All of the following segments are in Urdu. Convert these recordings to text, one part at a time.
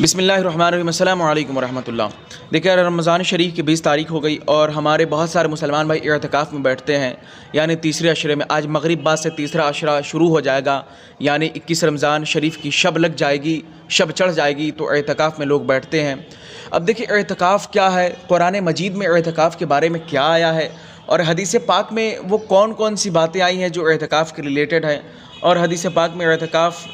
بسم اللہ الرحمن الرحیم، السلام علیکم ورحمۃ اللہ۔ دیکھیں، رمضان شریف کی 20 تاریخ ہو گئی اور ہمارے بہت سارے مسلمان بھائی اعتکاف میں بیٹھتے ہیں، یعنی تیسرے عشرے میں۔ آج مغرب بعد سے تیسرا عشرہ شروع ہو جائے گا، یعنی 21 رمضان شریف کی شب لگ جائے گی، شب چڑھ جائے گی، تو اعتکاف میں لوگ بیٹھتے ہیں۔ اب دیکھیں اعتکاف کیا ہے، قرآن مجید میں اعتکاف کے بارے میں کیا آیا ہے، اور حدیث پاک میں وہ کون کون سی باتیں آئی ہیں جو اعتکاف کے ریلیٹڈ ہیں، اور حدیث پاک میں اعتکاف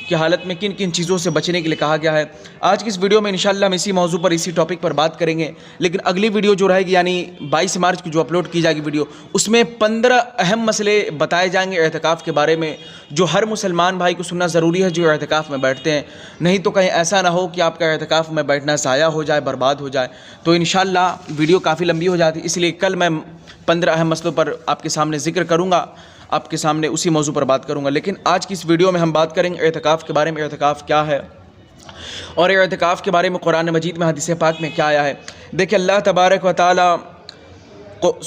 کی حالت میں کن کن چیزوں سے بچنے کے لیے کہا گیا ہے۔ آج کی اس ویڈیو میں انشاءاللہ ہم اسی موضوع پر، اسی ٹاپک پر بات کریں گے، لیکن اگلی ویڈیو جو رہے گی، یعنی 22 مارچ کی جو اپلوڈ کی جائے گی ویڈیو، اس میں 15 اہم مسئلے بتائے جائیں گے اعتکاف کے بارے میں، جو ہر مسلمان بھائی کو سننا ضروری ہے جو اعتکاف میں بیٹھتے ہیں، نہیں تو کہیں ایسا نہ ہو کہ آپ کا اعتکاف میں بیٹھنا ضائع ہو جائے، برباد ہو جائے۔ تو انشاءاللہ ویڈیو کافی لمبی ہو جاتی، اس لیے کل میں 15 اہم مسئلوں پر آپ کے سامنے ذکر کروں گا، آپ کے سامنے اسی موضوع پر بات کروں گا۔ لیکن آج کی اس ویڈیو میں ہم بات کریں گے اعتکاف کے بارے میں، اعتکاف کیا ہے، اور اعتکاف کے بارے میں قرآن مجید میں، حدیث پاک میں کیا آیا ہے۔ دیکھیں، اللہ تبارک و تعالی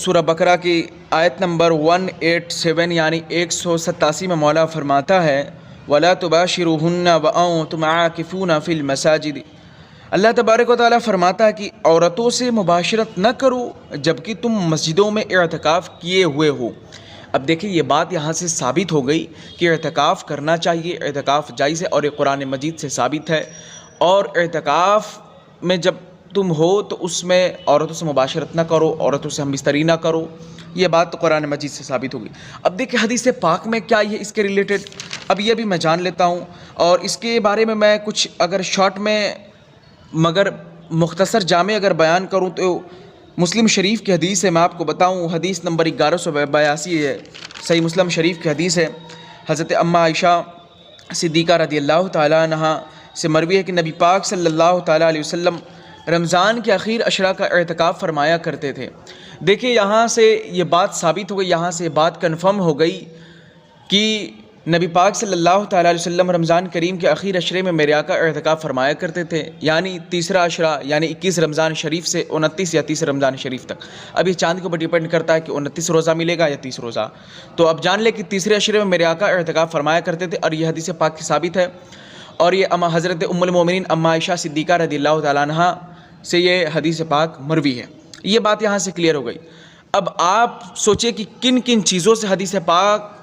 سورہ بقرہ کی آیت نمبر 187 یعنی 187 میں مولا فرماتا ہے، وَلَا تُبَاشِرُوهُنَّ وَأَنْتُمْ عَاكِفُونَ فِي الْمَسَاجِدِ۔ اللہ تبارک و تعالی فرماتا ہے کہ عورتوں سے مباشرت نہ کرو جبکہ تم مسجدوں میں اعتکاف کیے ہوئے ہو۔ اب دیکھیں، یہ بات یہاں سے ثابت ہو گئی کہ اعتکاف کرنا چاہیے، اعتکاف جائز ہے، اور یہ قرآن مجید سے ثابت ہے۔ اور اعتکاف میں جب تم ہو تو اس میں عورتوں سے مباشرت نہ کرو، عورتوں سے ہم بستری نہ کرو، یہ بات تو قرآن مجید سے ثابت ہوگی۔ اب دیکھیں حدیث پاک میں کیا یہ اس کے ریلیٹڈ، اب یہ بھی میں جان لیتا ہوں، اور اس کے بارے میں میں کچھ اگر شارٹ میں مگر مختصر جامع اگر بیان کروں تو مسلم شریف کی حدیث ہے، میں آپ کو بتاؤں، حدیث نمبر 1182 ہے، صحیح مسلم شریف کی حدیث ہے، حضرت اماں عائشہ صدیقہ رضی اللہ تعالیٰ عنہا سے مروی ہے کہ نبی پاک صلی اللہ تعالیٰ علیہ وسلم رمضان کے آخر عشرہ کا اعتکاف فرمایا کرتے تھے۔ دیکھیں، یہاں سے یہ بات ثابت ہو گئی، یہاں سے یہ بات کنفرم ہو گئی کہ نبی پاک صلی اللہ تعالیٰ علیہ وسلم رمضان کریم کے آخر عشرے میں میرے آقا اعتکاف فرمایا کرتے تھے، یعنی تیسرا عشرہ، یعنی 21 رمضان شریف سے 29 یا 30 رمضان شریف تک۔ اب یہ چاند کے اوپر ڈیپینڈ کرتا ہے کہ 29 روزہ ملے گا یا 30 روزہ، تو اب جان لے کہ تیسرے عشرے میں میرے آقا اعتکاف فرمایا کرتے تھے، اور یہ حدیث پاک کی ثابت ہے، اور یہ حضرت ام المومنین اماں عائشہ صدیقہ رضی اللہ تعالیٰ عنہا سے یہ حدیث پاک مروی ہے۔ یہ بات یہاں سے کلیئر ہو گئی۔ اب آپ سوچیں کہ کن کن چیزوں سے حدیث پاک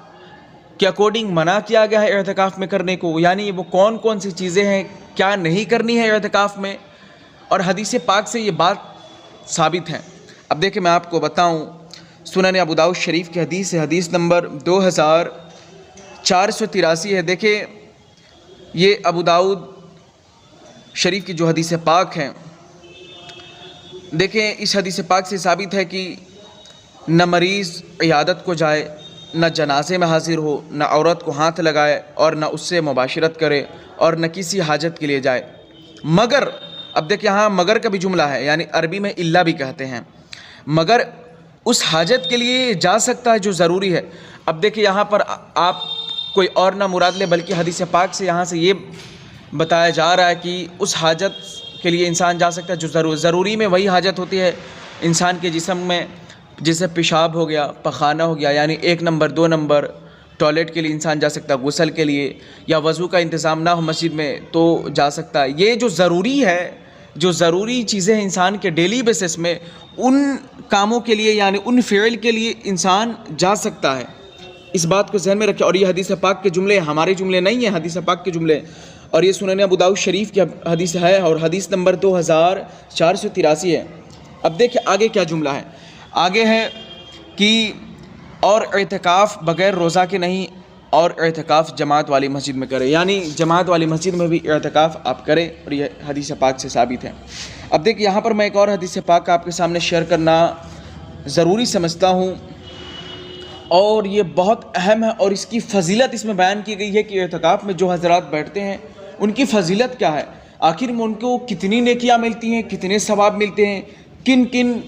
کے اکارڈنگ منع کیا گیا ہے اعتکاف میں کرنے کو، یعنی وہ کون کون سی چیزیں ہیں، کیا نہیں کرنی ہے اعتکاف میں، اور حدیث پاک سے یہ بات ثابت ہے۔ اب دیکھیں، میں آپ کو بتاؤں، سنن ابو داؤد شریف کی حدیث ہے، حدیث نمبر 2483 ہے۔ دیکھیں، یہ ابو داؤد شریف کی جو حدیث پاک ہیں، دیکھیں اس حدیث پاک سے ثابت ہے کہ نہ مریض عیادت کو جائے، نہ جنازے میں حاضر ہو، نہ عورت کو ہاتھ لگائے، اور نہ اس سے مباشرت کرے، اور نہ کسی حاجت کے لیے جائے، مگر، اب دیکھ یہاں مگر کا بھی جملہ ہے، یعنی عربی میں الا بھی کہتے ہیں، مگر اس حاجت کے لیے جا سکتا ہے جو ضروری ہے۔ اب دیکھیں یہاں پر آپ کوئی اور نہ مراد لے، بلکہ حدیث پاک سے یہاں سے یہ بتایا جا رہا ہے کہ اس حاجت کے لیے انسان جا سکتا ہے جو ضروری میں وہی حاجت ہوتی ہے انسان کے جسم میں، جیسے پیشاب ہو گیا، پخانہ ہو گیا، یعنی 1 نمبر 2 نمبر ٹوائلٹ کے لیے انسان جا سکتا ہے، غسل کے لیے، یا وضو کا انتظام نہ ہو مسجد میں تو جا سکتا ہے۔ یہ جو ضروری ہے، جو ضروری چیزیں ہیں انسان کے ڈیلی بیسس میں، ان کاموں کے لیے، یعنی ان فعل کے لیے انسان جا سکتا ہے۔ اس بات کو ذہن میں رکھیں، اور یہ حدیث پاک کے جملے ہمارے جملے نہیں ہیں، حدیث پاک کے جملے، اور یہ سنن ابو داؤد شریف کی حدیث ہے، اور حدیث نمبر 2483 ہے۔ اب دیکھیں آگے کیا جملہ ہے، آگے ہے کہ اور اعتکاف بغیر روزہ کے نہیں، اور اعتکاف جماعت والی مسجد میں کرے، یعنی جماعت والی مسجد میں بھی اعتکاف آپ کریں، اور یہ حدیث پاک سے ثابت ہے۔ اب دیکھ یہاں پر میں ایک اور حدیث پاک آپ کے سامنے شیئر کرنا ضروری سمجھتا ہوں، اور یہ بہت اہم ہے، اور اس کی فضیلت اس میں بیان کی گئی ہے کہ اعتکاف میں جو حضرات بیٹھتے ہیں ان کی فضیلت کیا ہے، آخر میں ان کو کتنی نیکیاں ملتی ہیں، کتنے ثواب ملتے ہیں، کن کن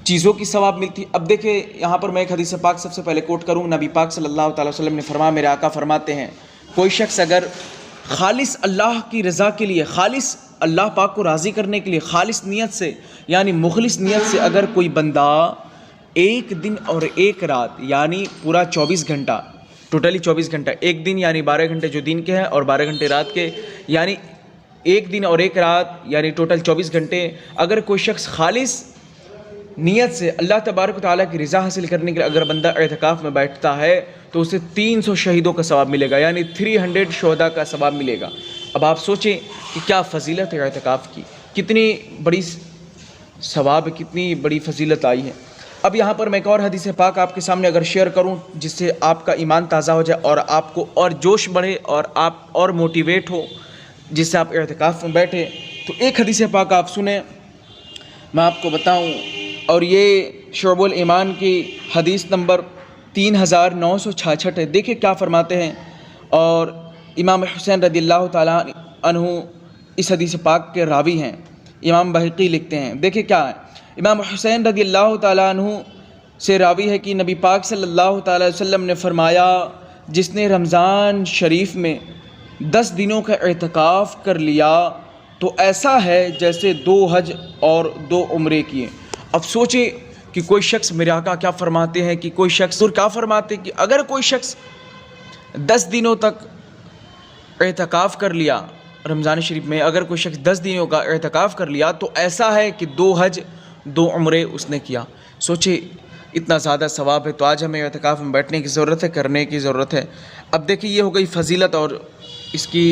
چیزوں کی ثواب ملتی ہے۔ اب دیکھیں یہاں پر میں ایک حدیث پاک سب سے پہلے کوٹ کروں، نبی پاک صلی اللہ تعالیٰ وسلم نے فرمایا، میرے آقا فرماتے ہیں، کوئی شخص اگر خالص اللہ کی رضا کے لیے، خالص اللہ پاک کو راضی کرنے کے لیے، خالص نیت سے، یعنی مخلص نیت سے اگر کوئی بندہ 1 دن اور 1 رات، یعنی پورا 24 گھنٹہ، ٹوٹلی 24 گھنٹہ، 1 دن یعنی 12 گھنٹے جو دن کے ہیں اور 12 گھنٹے رات کے، یعنی ایک دن اور ایک رات یعنی ٹوٹل 24 گھنٹے اگر کوئی شخص خالص نیت سے اللہ تبارک و تعالیٰ کی رضا حاصل کرنے کے لیے اگر بندہ اعتکاف میں بیٹھتا ہے تو اسے 300 شہیدوں کا ثواب ملے گا، یعنی 300 شہداء کا ثواب ملے گا۔ اب آپ سوچیں کہ کیا فضیلت ہے اعتکاف کی، کتنی بڑی ثواب، کتنی بڑی فضیلت آئی ہے۔ اب یہاں پر میں ایک اور حدیث پاک آپ کے سامنے اگر شیئر کروں جس سے آپ کا ایمان تازہ ہو جائے اور آپ کو اور جوش بڑھے اور آپ اور موٹیویٹ ہو، جس سے آپ اعتکاف میں بیٹھے، تو ایک حدیث پاک آپ سنیں، میں آپ کو بتاؤں، اور یہ شعب الایمان کی حدیث نمبر 3966 ہے۔ دیکھیں کیا فرماتے ہیں، اور امام حسین رضی اللہ تعالیٰ عنہ اس حدیث پاک کے راوی ہیں، امام بہقی لکھتے ہیں۔ دیکھیں کیا ہے، امام حسین رضی اللہ تعالیٰ عنہ سے راوی ہے کہ نبی پاک صلی اللہ تعالیٰ علیہ وسلم نے فرمایا، جس نے رمضان شریف میں 10 دنوں کا اعتکاف کر لیا تو ایسا ہے جیسے 2 حج اور 2 عمرے کیے۔ اب سوچیں کہ کوئی شخص، میرے آقا کیا فرماتے ہیں کہ کوئی شخص، اور کیا فرماتے ہیں کہ اگر کوئی شخص 10 دنوں تک اعتکاف کر لیا رمضان شریف میں، اگر کوئی شخص 10 دنوں کا اعتکاف کر لیا تو ایسا ہے کہ 2 حج 2 عمرے اس نے کیا۔ سوچے اتنا زیادہ ثواب ہے، تو آج ہمیں اعتکاف میں بیٹھنے کی ضرورت ہے، کرنے کی ضرورت ہے۔ اب دیکھیں یہ ہو گئی فضیلت اور اس کی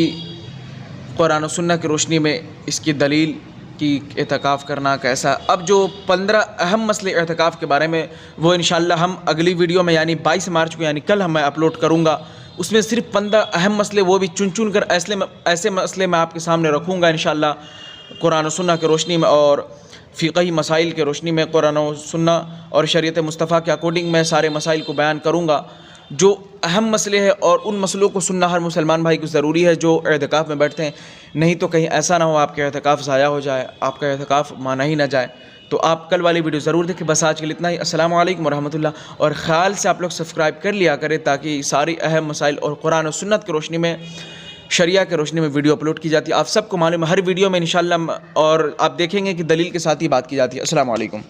قرآن و سنت کی روشنی میں اس کی دلیل کہ اعتکاف کرنا کیسا۔ اب جو 15 اہم مسئلے اعتکاف کے بارے میں، وہ انشاءاللہ ہم اگلی ویڈیو میں یعنی 22 مارچ کو، یعنی کل میں اپلوڈ کروں گا۔ اس میں صرف 15 اہم مسئلے، وہ بھی چن کر ایسے مسئلے میں آپ کے سامنے رکھوں گا انشاءاللہ قرآن و سنت کی روشنی میں، اور فقہی مسائل کے روشنی میں قرآن و سنت اور شریعت مصطفیٰ کے اکارڈنگ میں سارے مسائل کو بیان کروں گا جو اہم مسئلے ہیں، اور ان مسئلوں کو سننا ہر مسلمان بھائی کو ضروری ہے جو اعتکاف میں بیٹھتے ہیں، نہیں تو کہیں ایسا نہ ہو آپ کا اعتکاف ضائع ہو جائے، آپ کا اعتکاف مانا ہی نہ جائے۔ تو آپ کل والی ویڈیو ضرور دیکھیں۔ بس آج کے لیے اتنا ہی۔ السلام علیکم ورحمۃ اللہ، اور خیال سے آپ لوگ سبسکرائب کر لیا کریں تاکہ ساری اہم مسائل اور قرآن و سنت کی روشنی میں، شریعہ کے روشنی میں ویڈیو اپلوڈ کی جاتی ہے۔ آپ سب کو معلوم ہے ہر ویڈیو میں انشاءاللہ، اور آپ دیکھیں گے کہ دلیل کے ساتھ ہی بات کی جاتی ہے۔ السلام علیکم۔